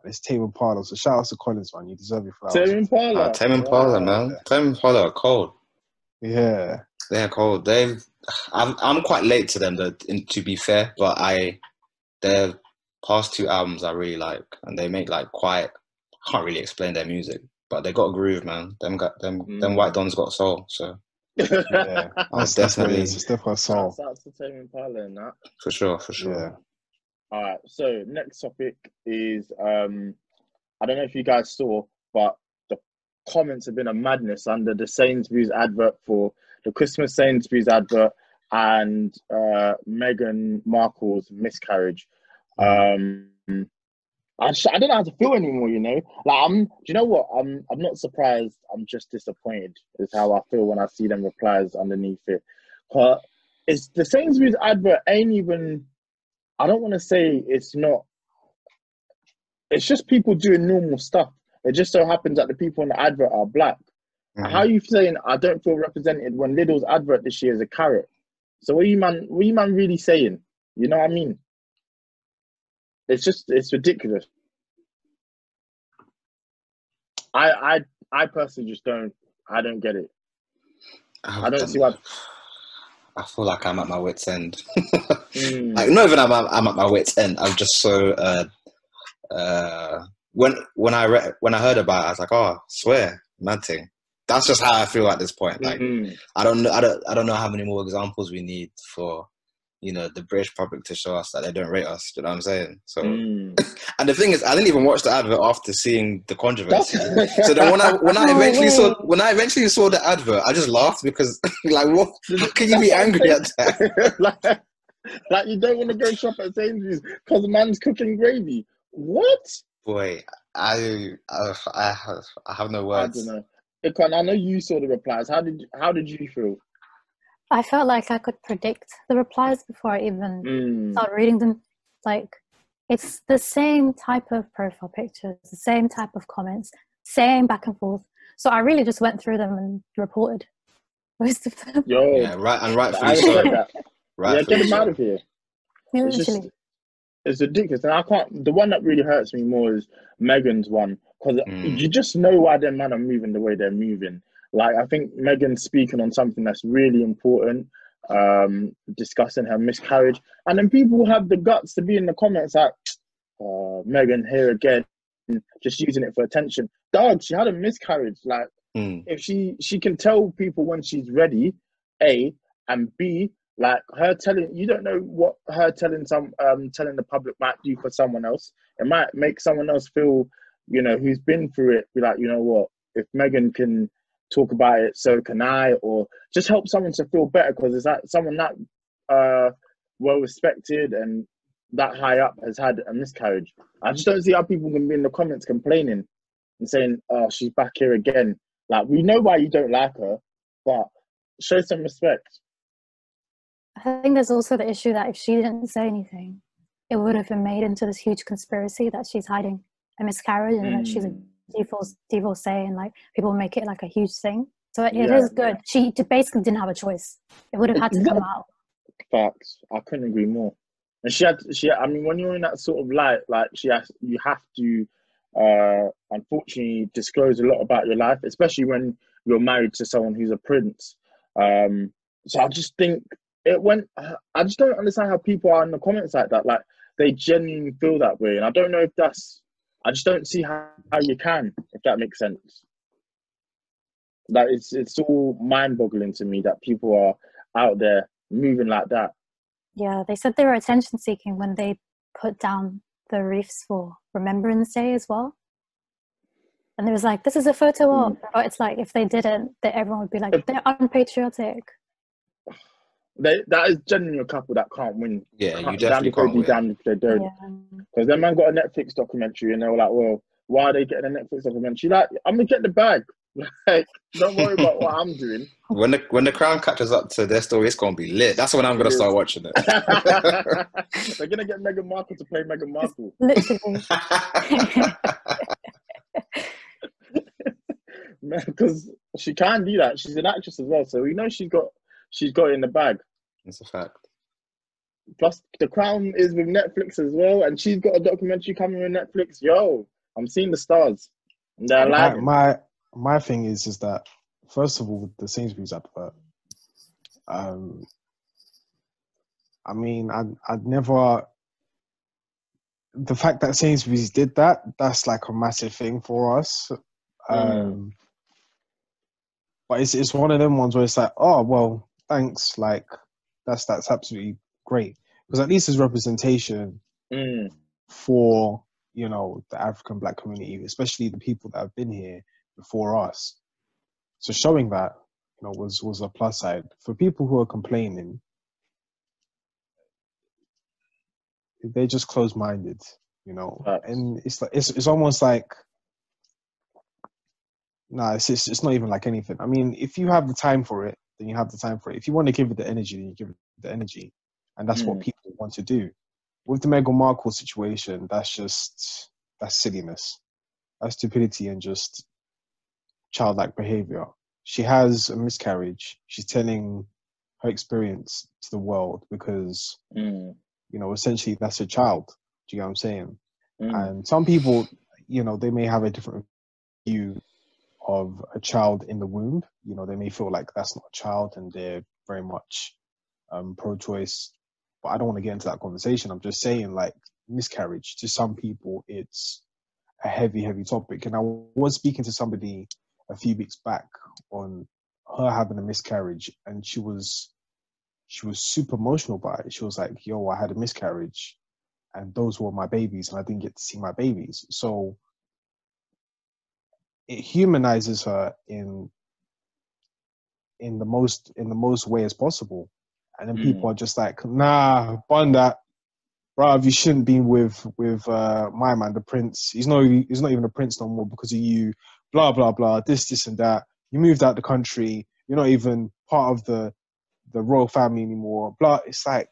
And it's Tame Impala. So shout out to Collins, man. You deserve your flowers. Tame Impala. Tame Impala, man. Tame Impala are cold. Yeah. They're cold. I'm quite late to them, though, to be fair, but their past 2 albums I really like, and they make like quite. I can't really explain their music, but they got a groove, man. Them White Dons got soul, so Yeah. I'll definitely. It's definitely soul. Shouts to Tame Impala and that. For sure. Yeah. All right. So next topic is I don't know if you guys saw, but the comments have been a madness under the Sainsbury's advert for the Christmas Sainsbury's advert and Meghan Markle's miscarriage. I don't know how to feel anymore, you know. Like do you know what? I'm not surprised. I'm just disappointed. Is how I feel when I see them replies underneath it. But it's the Sainsbury's advert ain't even. I don't want to say it's not. It's just people doing normal stuff. It just so happens that the people in the advert are black. Mm-hmm. How are you saying I don't feel represented when Lidl's advert this year is a carrot? So what are you man really saying? You know what I mean? It's ridiculous. I personally just don't get it. I don't see why. I feel like I'm at my wit's end. Like, not even I'm at my wit's end. I'm just so when I heard about it, I was like, oh, swear, mad thing. That's just how I feel at this point. Like I don't know how many more examples we need for, you know, the British public to show us that they don't rate us. Do you know what I'm saying? So, and the thing is, I didn't even watch the advert after seeing the controversy. So then when I eventually saw the advert, I just laughed because like, what? How can you be angry at that? like you don't want to go shop at Sainsbury's because the man's cooking gravy. What? Boy, I have no words. I don't know. I know you saw the replies. How did you feel? I felt like I could predict the replies before I even started reading them. Like, it's the same type of profile pictures, the same type of comments, same back and forth. So I really just went through them and reported most of them. Yeah, right, and rightfully so. Get them out of here. Yeah, it's ridiculous. And I can't. The one that really hurts me more is Meghan's one, because you just know why them men are moving the way they're moving. Like, I think Meghan's speaking on something that's really important, discussing her miscarriage. And then people have the guts to be in the comments like, oh, Meghan here again, just using it for attention. Dog, she had a miscarriage. Like, if she can tell people when she's ready, A, and B, like her telling, you don't know what her telling telling the public might do for someone else. It might make someone else feel, you know, who's been through it, be like, you know what, if Meghan can talk about it, so can I, or just help someone to feel better, because it's like someone that well respected and that high up has had a miscarriage. I just don't see how people can be in the comments complaining and saying, oh, she's back here again. Like, we know why you don't like her, but show some respect. I think there's also the issue that if she didn't say anything, it would have been made into this huge conspiracy that she's hiding a miscarriage and that she's a divorcee, and like people make it like a huge thing. So it is good. She basically didn't have a choice. It would have had to come out. Facts. I couldn't agree more. And she I mean, when you're in that sort of light, like you have to unfortunately disclose a lot about your life, especially when you're married to someone who's a prince. So I just think I just don't understand how people are in the comments like that. Like, they genuinely feel that way. And I don't know if I just don't see how you can, if that makes sense. Like, it's all mind-boggling to me that people are out there moving like that. Yeah, they said they were attention-seeking when they put down the wreaths for Remembrance Day as well. And it was like, this is a photo op. But it's like, if they didn't, then everyone would be like, they're unpatriotic. That is genuinely a couple that can't win. Yeah, you definitely can't win. Damned if they don't. Because their man got a Netflix documentary and they were like, well, why are they getting a Netflix documentary? Like, I'm going to get the bag. Like, don't worry about what I'm doing. When the Crown catches up to their story, it's going to be lit. That's when I'm going to start watching it. They're going to get Meghan Markle to play Meghan Markle. Literally. Because she can do that. She's an actress as well. So we know she's got it in the bag. That's a fact. plus The Crown is with Netflix as well, and she's got a documentary coming with Netflix. Yo, I'm seeing the stars. They're alive. My thing is that, first of all, with the Sainsbury's advert, I mean, I'd never. The fact that Sainsbury's did that, that's like a massive thing for us. But it's one of them ones where it's like, oh well, thanks. Like that's absolutely great, because at least there's representation for, you know, the African Black community, especially the people that have been here before us. So showing that, you know, was a plus side. For people who are complaining, they're just closed-minded, you know. And it's like it's almost like, nah, it's not even like anything. I mean, if you have the time for it, then you have the time for it. If you want to give it the energy, then you give it the energy, and that's what people want to do. With the Meghan Markle situation, that's silliness, that's stupidity, and just childlike behavior. She has a miscarriage. She's telling her experience to the world because, you know, essentially that's a child. Do you get what I'm saying? And some people, you know, they may have a different view of a child in the womb. You know, they may feel like that's not a child, and they're very much pro-choice. But I don't want to get into that conversation. I'm just saying, like, miscarriage, to some people, it's a heavy topic. And I was speaking to somebody a few weeks back on her having a miscarriage, and she was super emotional about it. She was like, yo, I had a miscarriage, and those were my babies, and I didn't get to see my babies. So it humanizes her in the most way as possible. And then people are just like, nah, bun that, bruv, you shouldn't be with my man, the prince. He's not even a prince no more because of you, blah blah blah, this and that. You moved out the country, you're not even part of the royal family anymore, blah. It's like,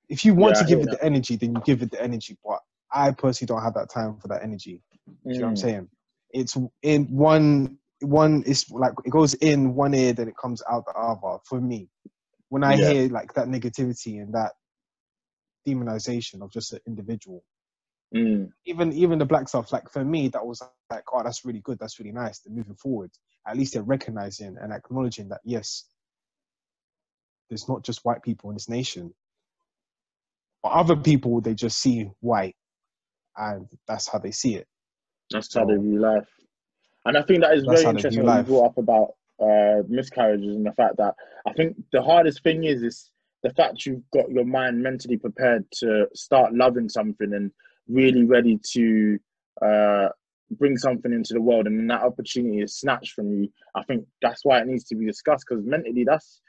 if you want to give it the energy, then you give it the energy. But I personally don't have that time for that energy. Do you know what I'm saying? It's in one, it's like it goes in one ear, then it comes out the other. For me, when I hear like that negativity and that demonization of just an individual, even the black stuff, like for me, that was like, oh, that's really good, that's really nice. They're moving forward. At least they're recognizing and acknowledging that, yes, there's not just white people in this nation. But other people, they just see white, and that's how they see it. That's how they view life. And I think that is very interesting what you brought up about miscarriages, and the fact that I think the hardest thing is the fact you've got your mind mentally prepared to start loving something and really ready to bring something into the world, and then that opportunity is snatched from you. I think that's why it needs to be discussed, because mentally that's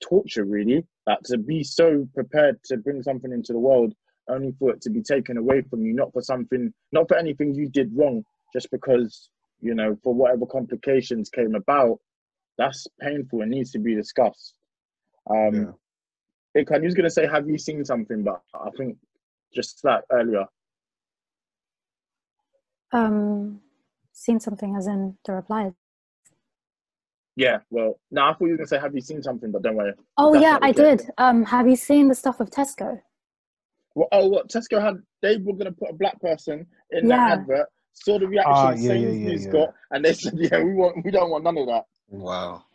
torture, really. Like, to be so prepared to bring something into the world only for it to be taken away from you, not for anything you did wrong, just because, you know, for whatever complications came about. That's painful and needs to be discussed. Ikan, you was going to say, have you seen something? But I think just like earlier. Seen something as in the reply? Yeah, well, no, I thought you were going to say, have you seen something? But don't worry. Oh, yeah, I did. Have you seen the stuff of Tesco? Well, what Tesco they were going to put a black person in the advert, saw the reaction Sainsbury's got, and they said, yeah, we don't want none of that. Wow.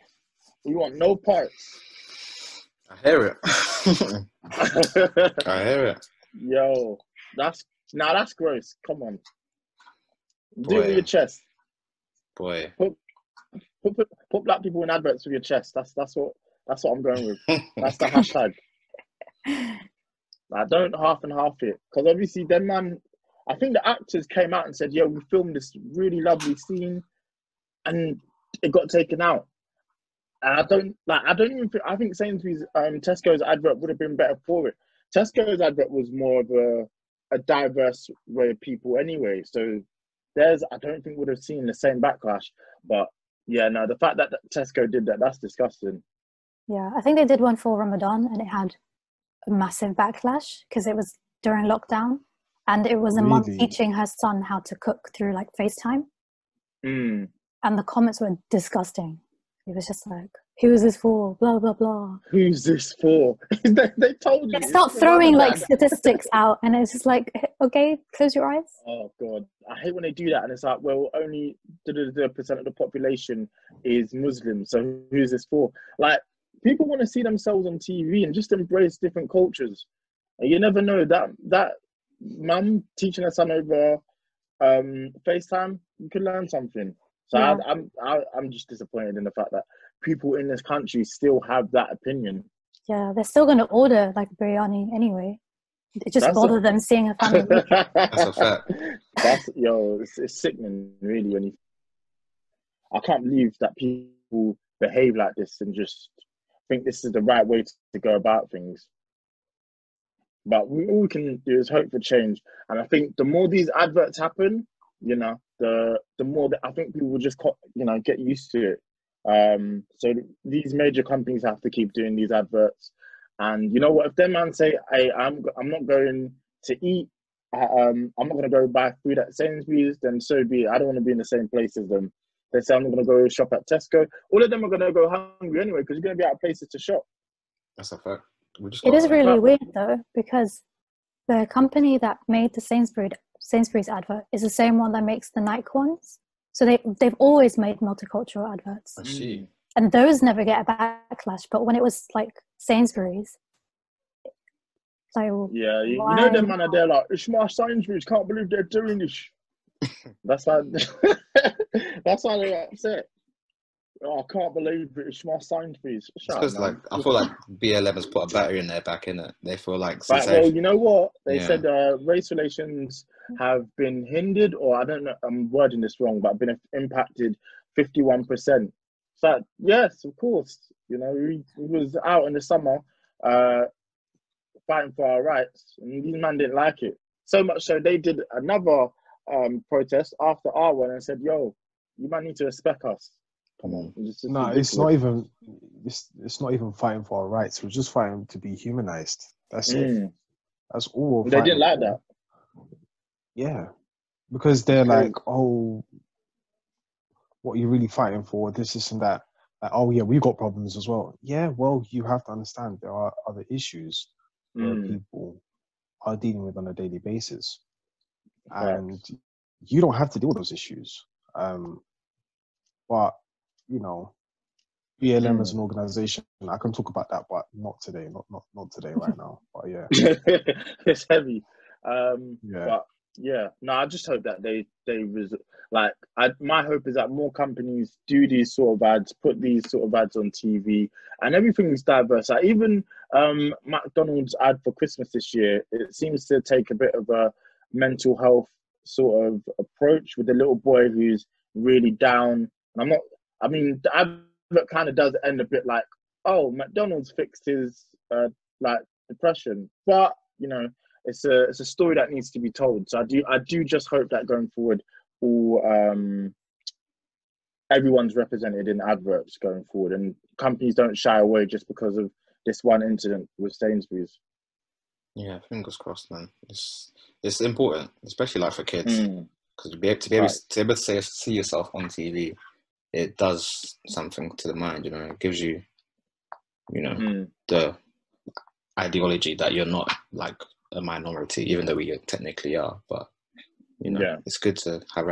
We want no parts. I hear it. I hear it. Yo, that's gross. Come on. Do it with your chest. Boy. Put black people in adverts with your chest. That's what I'm going with. That's the hashtag. Like, don't half and half it, because obviously them man, I think the actors came out and said, "Yo, we filmed this really lovely scene, and it got taken out." And I think Sainsbury's Tesco's advert would have been better for it. Tesco's advert was more of a diverse way of people anyway, so I don't think would have seen the same backlash. But yeah, no, the fact that Tesco did that's disgusting. Yeah, I think they did one for Ramadan, and it had a massive backlash because it was during lockdown, and it was a mum teaching her son how to cook through like FaceTime. And the comments were disgusting. It was just like, who is this for? Blah blah blah. Who's this for? They told you. They start throwing like statistics out, and it's just like, okay, close your eyes. Oh god, I hate when they do that, and it's like, well, only percent of the population is Muslim, so who's this for? Like, people want to see themselves on TV and just embrace different cultures. And you never know that mum teaching her son over FaceTime, you could learn something. So yeah. I'm just disappointed in the fact that people in this country still have that opinion. Yeah, they're still going to order like biryani anyway. It just bother them seeing a family. That's a fact. It's sickening, really. When I can't believe that people behave like this and just think this is the right way to go about things. But all we can do is hope for change. And I think the more these adverts happen, the more that I think people will just, get used to it. So these major companies have to keep doing these adverts. And you know what? If them man say, "Hey, I'm not going to eat. I'm not going to go buy food at Sainsbury's," then so be it. I don't want to be in the same place as them. They say I'm not going to go shop at Tesco. All of them are going to go hungry anyway because you're going to be out of places to shop. That's a fact. It is really weird though, because the company that made the Sainsbury's advert is the same one that makes the Nike ones. So they've always made multicultural adverts. I see. And those never get a backlash. But when it was like Sainsbury's, like, yeah, you know them man are there like, it's my Sainsbury's, can't believe they're doing this. That's why they're upset. Oh, I can't believe it's my Sainsbury's. Because I feel like BLM has put a battery in their back, innit? They feel like... Well, you know what? They said race relations have been hindered, or I don't know, I'm wording this wrong, but been impacted 51%. So, yes, of course. He was out in the summer fighting for our rights, and these men didn't like it. So much so they did another protest after our one and said, yo, you might need to respect us. Come on. No, it's not even. It's not even fighting for our rights. We're just fighting to be humanized. That's it. That's all. They didn't like that. Yeah, because they're like, oh, what are you really fighting for? This and that. Like, oh yeah, we've got problems as well. Yeah, well, you have to understand there are other issues that people are dealing with on a daily basis, and you don't have to deal with those issues. But BLM as an organization, I can talk about that, but not today, not today, right now. But yeah, it's heavy. But yeah, no, I just hope that they my hope is that more companies do these sort of ads, put these sort of ads on TV, and everything's diverse. Like even McDonald's ad for Christmas this year, it seems to take a bit of a mental health sort of approach with the little boy who's really down. And the advert kind of does end a bit like, oh, McDonald's fixed his depression, but it's a story that needs to be told. So I do just hope that going forward, everyone's represented in adverts going forward, and companies don't shy away just because of this one incident with Sainsbury's. Yeah, fingers crossed, man. It's important, especially like for kids, because to be able to see yourself on TV, it does something to the mind. It gives you, the ideology that you're not like a minority, even though we technically are. But it's good to have